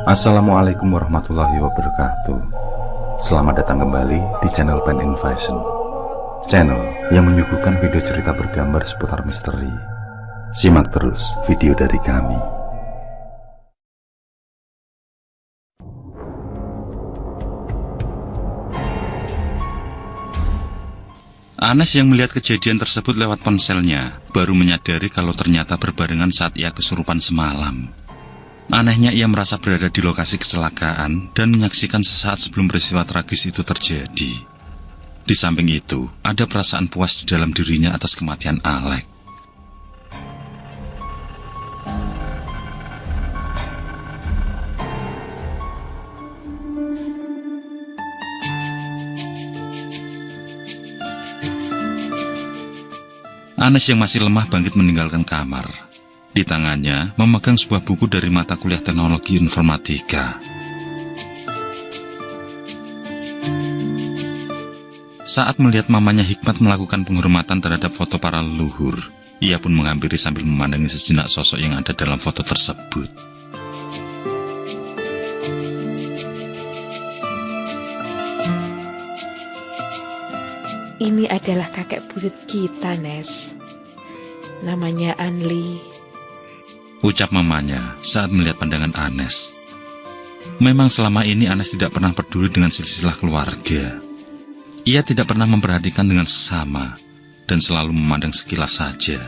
Assalamualaikum warahmatullahi wabarakatuh. Selamat datang kembali di channel Pen Invasion, channel yang menyuguhkan video cerita bergambar seputar misteri. Simak terus video dari kami. Anes yang melihat kejadian tersebut lewat ponselnya baru menyadari kalau ternyata berbarengan saat ia kesurupan semalam. Anehnya ia merasa berada di lokasi kecelakaan dan menyaksikan sesaat sebelum peristiwa tragis itu terjadi. Di samping itu, ada perasaan puas di dalam dirinya atas kematian Alek. Anes yang masih lemah bangkit meninggalkan kamar. Di tangannya memegang sebuah buku dari mata kuliah teknologi informatika. Saat melihat mamanya Hikmat melakukan penghormatan terhadap foto para leluhur, ia pun menghampiri sambil memandangi sejenak sosok yang ada dalam foto tersebut. Ini adalah kakek buyut kita, Nes. Namanya Anli. Ucap mamanya saat melihat pandangan Anes. Memang selama ini Anes tidak pernah peduli dengan silsilah keluarga. Ia tidak pernah memperhatikan dengan sesama dan selalu memandang sekilas saja.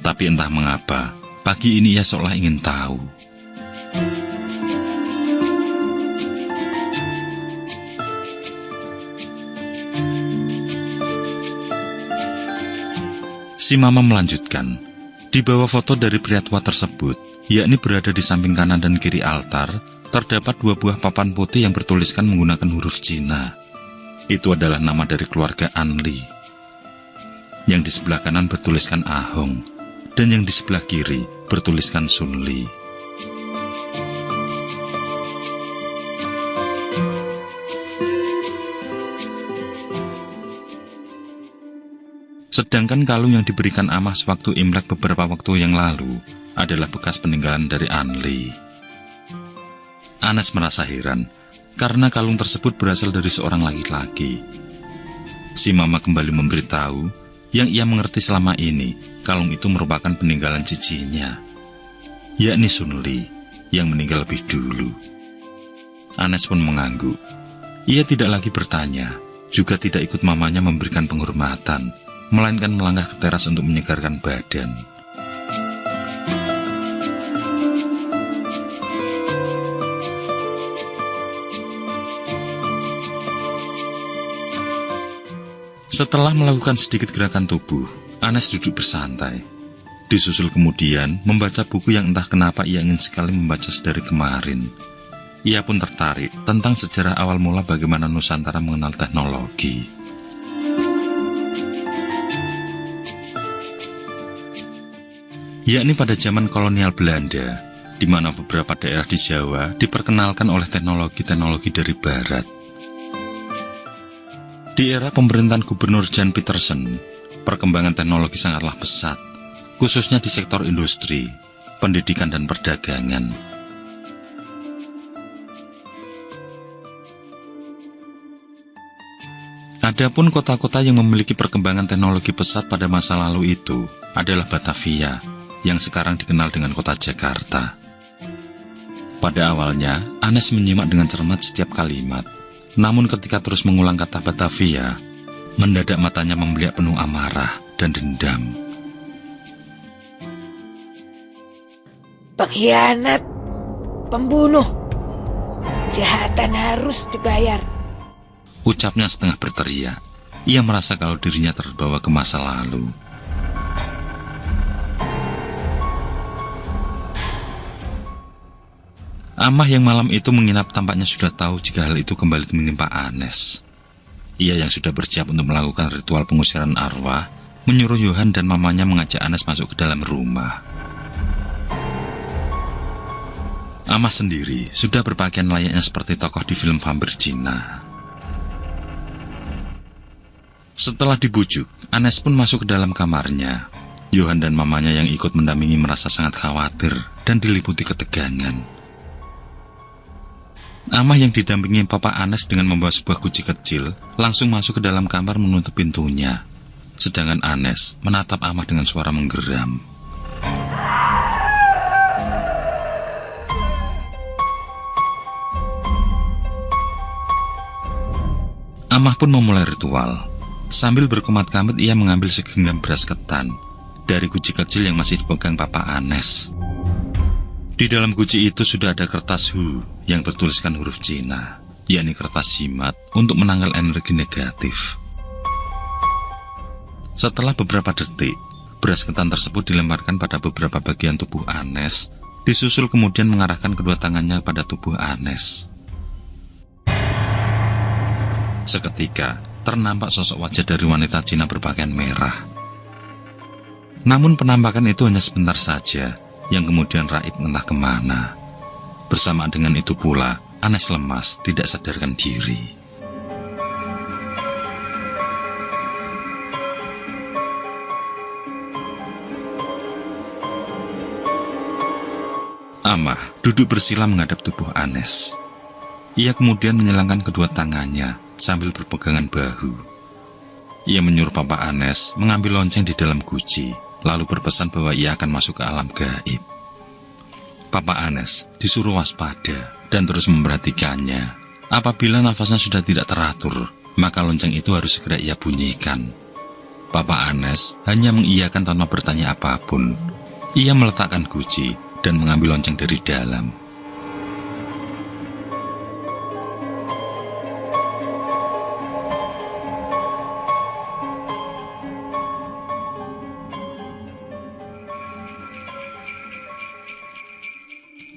Tapi entah mengapa, pagi ini ia seolah ingin tahu. Si mama melanjutkan, di bawah foto dari pria tua tersebut, yakni berada di samping kanan dan kiri altar, terdapat dua buah papan putih yang bertuliskan menggunakan huruf Cina. Itu adalah nama dari keluarga Anli. Yang di sebelah kanan bertuliskan Ahong, dan yang di sebelah kiri bertuliskan Sunli. Sedangkan kalung yang diberikan Amah sewaktu Imlek beberapa waktu yang lalu adalah bekas peninggalan dari Anli. Anes merasa heran karena kalung tersebut berasal dari seorang laki-laki. Si mama kembali memberitahu yang ia mengerti selama ini, kalung itu merupakan peninggalan cicinya, yakni Sunli yang meninggal lebih dulu. Anes pun mengangguk. Ia tidak lagi bertanya, juga tidak ikut mamanya memberikan penghormatan, melainkan melangkah ke teras untuk menyegarkan badan. Setelah melakukan sedikit gerakan tubuh, Anes duduk bersantai. Disusul kemudian membaca buku yang entah kenapa ia ingin sekali membaca sedari kemarin. Ia pun tertarik tentang sejarah awal mula bagaimana Nusantara mengenal teknologi. Yakni pada zaman kolonial Belanda, di mana beberapa daerah di Jawa diperkenalkan oleh teknologi-teknologi dari Barat. Di era pemerintahan Gubernur Jan Pietersen, perkembangan teknologi sangatlah pesat, khususnya di sektor industri, pendidikan dan perdagangan. Adapun kota-kota yang memiliki perkembangan teknologi pesat pada masa lalu itu adalah Batavia, yang sekarang dikenal dengan kota Jakarta. Pada awalnya, Anes menyimak dengan cermat setiap kalimat. Namun ketika terus mengulang kata Batavia, mendadak matanya membeliak penuh amarah dan dendam. Pengkhianat, pembunuh, kejahatan harus dibayar. Ucapnya setengah berteriak. Ia merasa kalau dirinya terbawa ke masa lalu. Amah yang malam itu menginap tampaknya sudah tahu jika hal itu kembali menimpa Anes. Ia yang sudah bersiap untuk melakukan ritual pengusiran arwah, menyuruh Yohan dan mamanya mengajak Anes masuk ke dalam rumah. Amah sendiri sudah berpakaian layaknya seperti tokoh di film vampir Cina. Setelah dibujuk, Anes pun masuk ke dalam kamarnya. Johan dan mamanya yang ikut mendampingi merasa sangat khawatir dan diliputi ketegangan. Amah yang didampingi Papa Anes dengan membawa sebuah guci kecil langsung masuk ke dalam kamar menutup pintunya. Sedangkan Anes menatap Amah dengan suara menggeram. Amah pun memulai ritual. Sambil berkumat-kamit ia mengambil segenggam beras ketan dari guci kecil yang masih dipegang Papa Anes. Di dalam guci itu sudah ada kertas hu yang bertuliskan huruf Cina, yakni kertas jimat untuk menangkal energi negatif. Setelah beberapa detik, beras ketan tersebut dilemparkan pada beberapa bagian tubuh Anes, disusul kemudian mengarahkan kedua tangannya pada tubuh Anes. Seketika, ternampak sosok wajah dari wanita Cina berpakaian merah. Namun penampakan itu hanya sebentar saja, yang kemudian raib entah kemana. Bersamaan dengan itu pula, Anes lemas, tidak sadarkan diri. Amah duduk bersila menghadap tubuh Anes. Ia kemudian menyilangkan kedua tangannya sambil berpegangan bahu. Ia menyuruh Papa Anes mengambil lonceng di dalam guci, lalu berpesan bahwa ia akan masuk ke alam gaib. Papa Anes disuruh waspada dan terus memperhatikannya. Apabila nafasnya sudah tidak teratur, maka lonceng itu harus segera ia bunyikan. Papa Anes hanya mengiyakan tanpa bertanya apapun. Ia meletakkan guci dan mengambil lonceng dari dalam.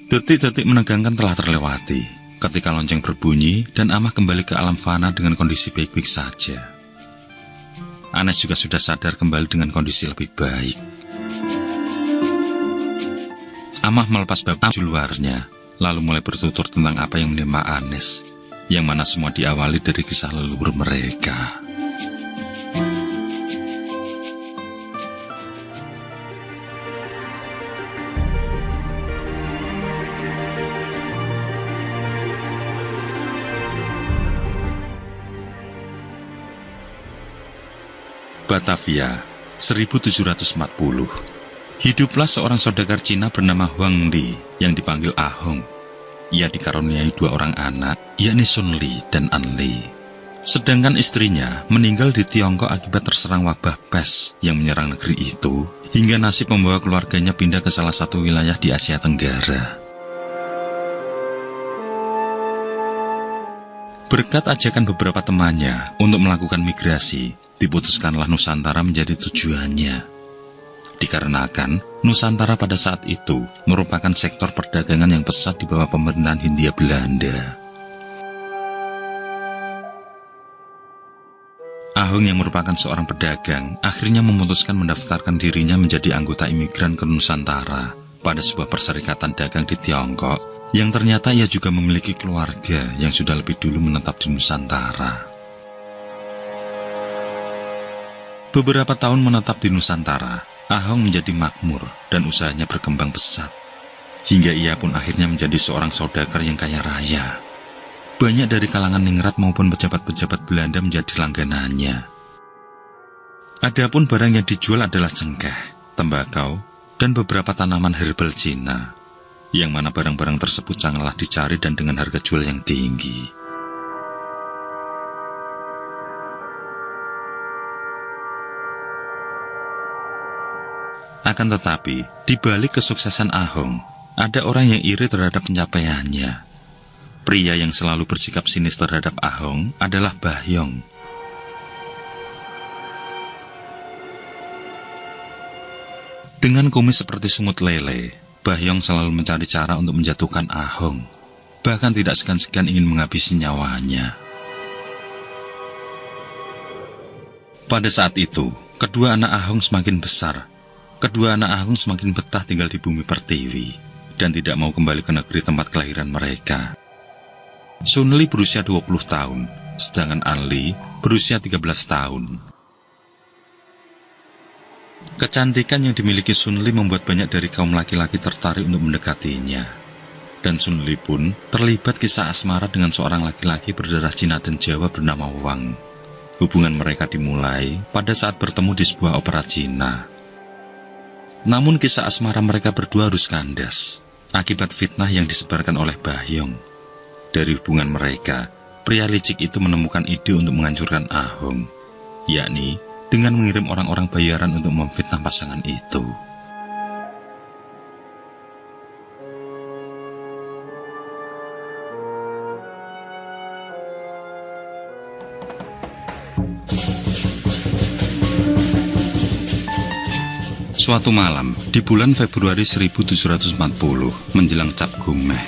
Detik-detik menegangkan telah terlewati ketika lonceng berbunyi dan Amah kembali ke alam fana dengan kondisi baik-baik saja. Anes juga sudah sadar kembali dengan kondisi lebih baik. Amah melepas baju luarnya, lalu mulai bertutur tentang apa yang menimpa Anes, yang mana semua diawali dari kisah leluhur mereka. Batavia, 1740. Hiduplah seorang saudagar Cina bernama Huang Li yang dipanggil Ahong. Ia dikaruniai dua orang anak, yakni Sun Li dan An Li. Sedangkan istrinya meninggal di Tiongkok akibat terserang wabah pes yang menyerang negeri itu, hingga nasib membawa keluarganya pindah ke salah satu wilayah di Asia Tenggara. Berkat ajakan beberapa temannya untuk melakukan migrasi, diputuskanlah Nusantara menjadi tujuannya. Dikarenakan Nusantara pada saat itu merupakan sektor perdagangan yang pesat di bawah pemerintahan Hindia Belanda. Ahong yang merupakan seorang pedagang akhirnya memutuskan mendaftarkan dirinya menjadi anggota imigran ke Nusantara pada sebuah perserikatan dagang di Tiongkok, yang ternyata ia juga memiliki keluarga yang sudah lebih dulu menetap di Nusantara. Beberapa tahun menetap di Nusantara, Ahong menjadi makmur dan usahanya berkembang pesat. Hingga ia pun akhirnya menjadi seorang saudagar yang kaya raya. Banyak dari kalangan ningrat maupun pejabat-pejabat Belanda menjadi langganannya. Adapun barang yang dijual adalah cengkeh, tembakau, dan beberapa tanaman herbal Cina, yang mana barang-barang tersebut sangatlah dicari dan dengan harga jual yang tinggi. Akan tetapi, di balik kesuksesan Ahong, ada orang yang iri terhadap pencapaiannya. Pria yang selalu bersikap sinis terhadap Ahong adalah Bahyong. Dengan kumis seperti sungut lele, Bahyong selalu mencari cara untuk menjatuhkan Ahong. Bahkan tidak segan-segan ingin menghabisi nyawanya. Pada saat itu, kedua anak Ahong semakin besar. Kedua anak Ahong semakin betah tinggal di bumi pertiwi dan tidak mau kembali ke negeri tempat kelahiran mereka. Sun Li berusia 20 tahun, sedangkan An Li berusia 13 tahun. Kecantikan yang dimiliki Sun Li membuat banyak dari kaum laki-laki tertarik untuk mendekatinya. Dan Sun Li pun terlibat kisah asmara dengan seorang laki-laki berdarah Cina dan Jawa bernama Wang. Hubungan mereka dimulai pada saat bertemu di sebuah opera Cina. Namun kisah asmara mereka berdua harus kandas akibat fitnah yang disebarkan oleh Bahyong. Dari hubungan mereka, pria licik itu menemukan ide untuk menghancurkan Ahong, yakni dengan mengirim orang-orang bayaran untuk memfitnah pasangan itu. Suatu malam, di bulan Februari 1740, menjelang Cap Gomeh,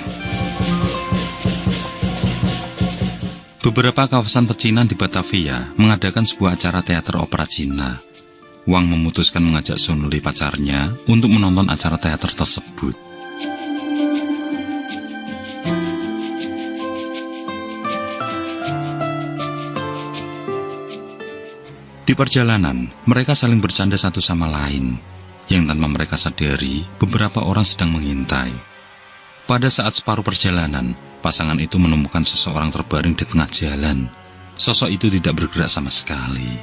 beberapa kawasan pecinan di Batavia mengadakan sebuah acara teater opera Cina. Wang memutuskan mengajak Sun Li pacarnya untuk menonton acara teater tersebut. Di perjalanan, mereka saling bercanda satu sama lain. Yang tanpa mereka sadari, beberapa orang sedang mengintai. Pada saat separuh perjalanan, pasangan itu menemukan seseorang terbaring di tengah jalan. Sosok itu tidak bergerak sama sekali.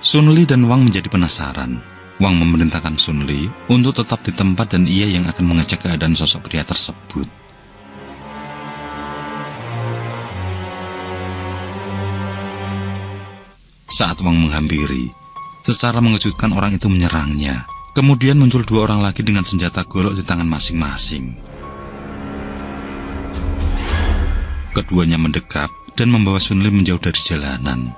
Sun Li dan Wang menjadi penasaran. Wang memerintahkan Sun Li untuk tetap di tempat dan ia yang akan mengecek keadaan sosok pria tersebut. Saat Wang menghampiri, secara mengejutkan orang itu menyerangnya. Kemudian muncul dua orang lagi dengan senjata golok di tangan masing-masing. Keduanya mendekap dan membawa Sun Li menjauh dari jalanan.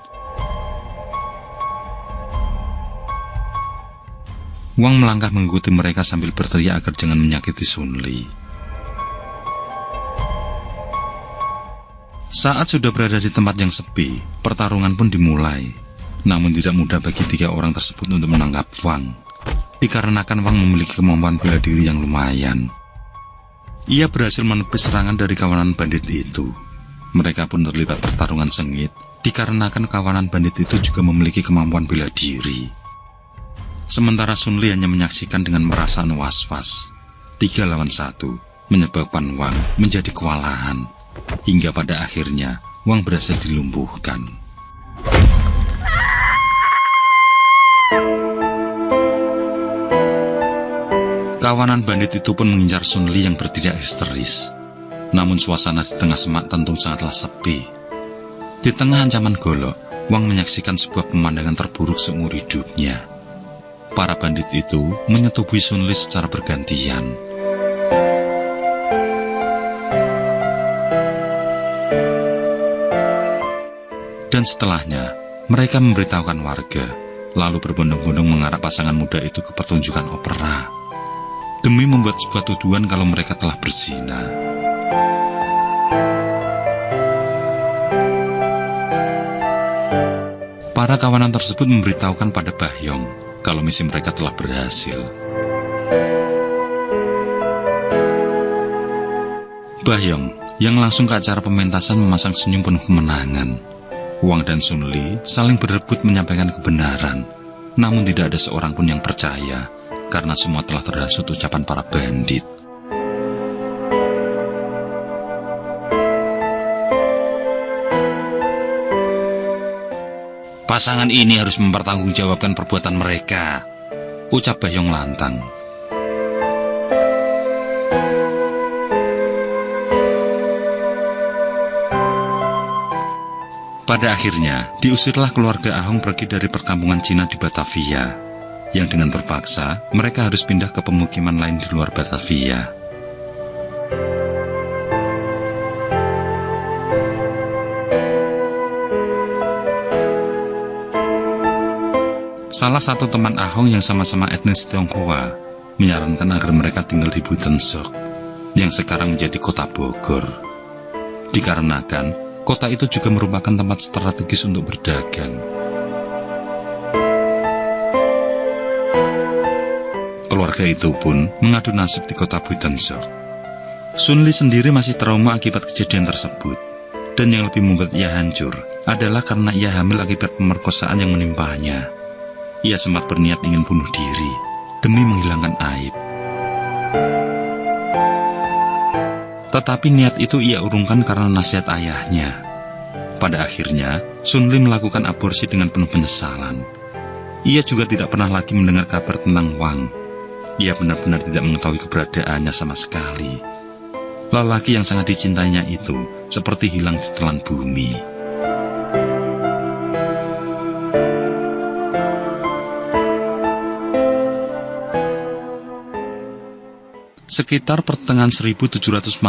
Wang melangkah mengikuti mereka sambil berteriak agar jangan menyakiti Sun Li. Saat sudah berada di tempat yang sepi, pertarungan pun dimulai. Namun tidak mudah bagi tiga orang tersebut untuk menangkap Wang, dikarenakan Wang memiliki kemampuan bela diri yang lumayan. Ia berhasil menepis serangan dari kawanan bandit itu. Mereka pun terlibat pertarungan sengit, dikarenakan kawanan bandit itu juga memiliki kemampuan bela diri. Sementara Sun Li hanya menyaksikan dengan perasaan was-was. 3 lawan 1, menyebabkan Wang menjadi kewalahan. Hingga pada akhirnya, Wang berhasil dilumpuhkan. Kawanan bandit itu pun mengincar Sun Li yang berteriak histeris. Namun suasana di tengah semak tentu sangatlah sepi. Di tengah ancaman golok, Wang menyaksikan sebuah pemandangan terburuk seumur hidupnya. Para bandit itu menyetubuhi Sun Li secara bergantian. Dan setelahnya, mereka memberitahukan warga, lalu berbondong-bondong mengarah pasangan muda itu ke pertunjukan opera, demi membuat sebuah tuduhan kalau mereka telah berzina. Para kawanan tersebut memberitahukan pada Bahyong kalau misi mereka telah berhasil. Bahyong yang langsung ke acara pementasan memasang senyum penuh kemenangan. Wang dan Sun Li saling berebut menyampaikan kebenaran, namun tidak ada seorang pun yang percaya, karena semua telah terhasut ucapan para bandit. Pasangan ini harus mempertanggungjawabkan perbuatan mereka, ucap Bahyong lantang. Pada akhirnya, diusirlah keluarga Ahong pergi dari perkampungan Cina di Batavia, yang dengan terpaksa mereka harus pindah ke pemukiman lain di luar Batavia. Salah satu teman Ahong yang sama-sama etnis Tionghoa menyarankan agar mereka tinggal di Buitenzorg, yang sekarang menjadi kota Bogor. Dikarenakan kota itu juga merupakan tempat strategis untuk berdagang. Keluarga itu pun mengadu nasib di kota Buitenzorg. Sun Li sendiri masih trauma akibat kejadian tersebut. Dan yang lebih membuat ia hancur adalah karena ia hamil akibat pemerkosaan yang menimpanya. Ia sempat berniat ingin bunuh diri demi menghilangkan aib. Tetapi niat itu ia urungkan karena nasihat ayahnya. Pada akhirnya, Sun Li melakukan aborsi dengan penuh penyesalan. Ia juga tidak pernah lagi mendengar kabar tentang Wang. Ia benar-benar tidak mengetahui keberadaannya sama sekali. Lelaki yang sangat dicintainya itu seperti hilang di telan bumi. Sekitar pertengahan 1740,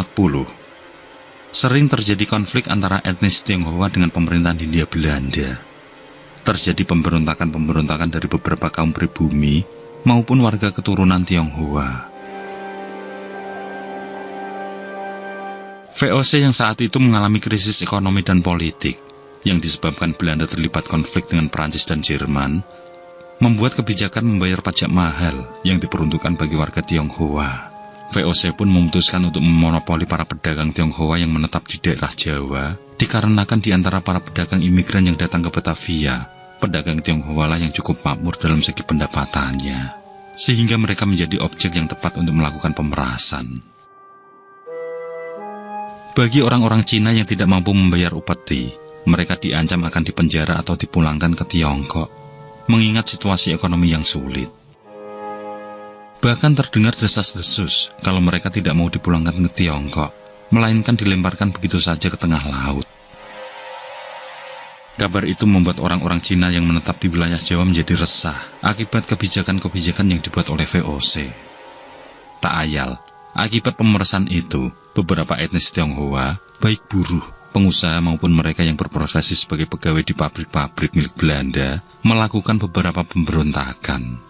sering terjadi konflik antara etnis Tionghoa dengan pemerintahan Hindia Belanda. Terjadi pemberontakan-pemberontakan dari beberapa kaum pribumi maupun warga keturunan Tionghoa. VOC yang saat itu mengalami krisis ekonomi dan politik yang disebabkan Belanda terlibat konflik dengan Prancis dan Jerman, membuat kebijakan membayar pajak mahal yang diperuntukkan bagi warga Tionghoa. VOC pun memutuskan untuk memonopoli para pedagang Tionghoa yang menetap di daerah Jawa, dikarenakan di antara para pedagang imigran yang datang ke Batavia, pedagang Tionghoa lah yang cukup makmur dalam segi pendapatannya, sehingga mereka menjadi objek yang tepat untuk melakukan pemerasan. Bagi orang-orang Cina yang tidak mampu membayar upeti, mereka diancam akan dipenjara atau dipulangkan ke Tiongkok, mengingat situasi ekonomi yang sulit. Bahkan terdengar desas-desus kalau mereka tidak mau dipulangkan ke Tiongkok, melainkan dilemparkan begitu saja ke tengah laut. Kabar itu membuat orang-orang Cina yang menetap di wilayah Jawa menjadi resah akibat kebijakan-kebijakan yang dibuat oleh VOC. Tak ayal, akibat pemerasan itu, beberapa etnis Tionghoa, baik buruh, pengusaha maupun mereka yang berprofesi sebagai pegawai di pabrik-pabrik milik Belanda, melakukan beberapa pemberontakan.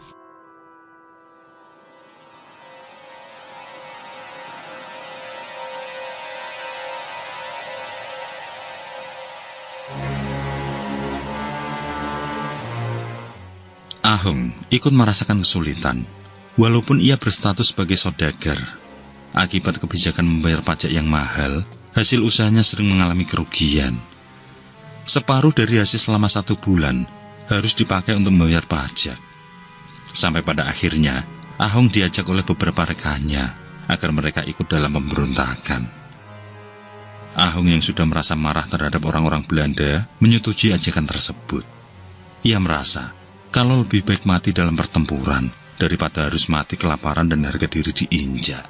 Ahong ikut merasakan kesulitan, walaupun ia berstatus sebagai saudagar. Akibat kebijakan membayar pajak yang mahal, hasil usahanya sering mengalami kerugian. Separuh dari hasil selama 1 bulan harus dipakai untuk membayar pajak. Sampai pada akhirnya, Ahong diajak oleh beberapa rekannya agar mereka ikut dalam pemberontakan. Ahong yang sudah merasa marah terhadap orang-orang Belanda menyetujui ajakan tersebut. Ia merasa kalau lebih baik mati dalam pertempuran daripada harus mati kelaparan dan harga diri diinjak.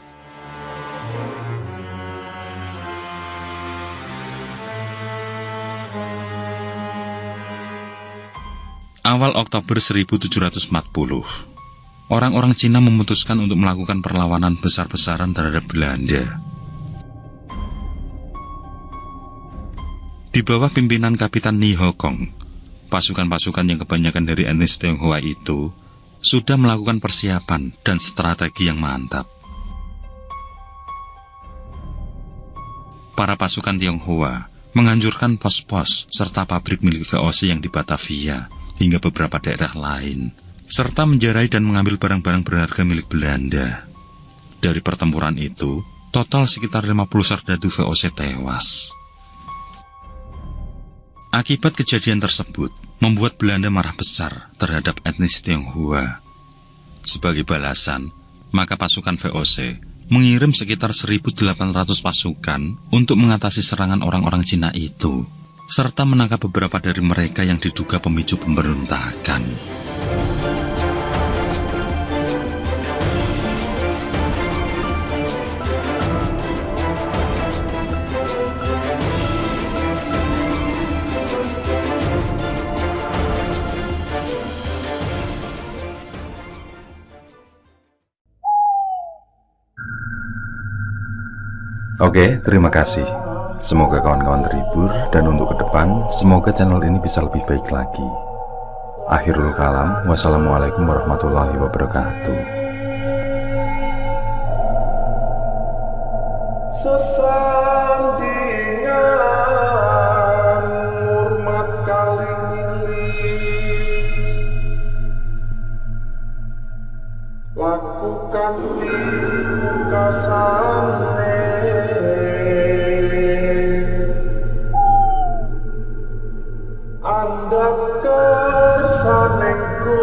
Awal Oktober 1740, orang-orang Cina memutuskan untuk melakukan perlawanan besar-besaran terhadap Belanda. Di bawah pimpinan Kapitan Ni Ho Kong, pasukan-pasukan yang kebanyakan dari etnis Tionghoa itu sudah melakukan persiapan dan strategi yang mantap. Para pasukan Tionghoa menghancurkan pos-pos serta pabrik milik VOC yang di Batavia hingga beberapa daerah lain, serta menjarai dan mengambil barang-barang berharga milik Belanda. Dari pertempuran itu, total sekitar 50 serdadu VOC tewas. Akibat kejadian tersebut, membuat Belanda marah besar terhadap etnis Tionghoa. Sebagai balasan, maka pasukan VOC mengirim sekitar 1.800 pasukan untuk mengatasi serangan orang-orang Cina itu, serta menangkap beberapa dari mereka yang diduga pemicu pemberontakan. Oke, terima kasih. Semoga kawan-kawan terhibur, dan untuk ke depan, semoga channel ini bisa lebih baik lagi. Akhirul kalam, wassalamualaikum warahmatullahi wabarakatuh. Sesandingan hormat kali lakukan di muka sana andap kersanengku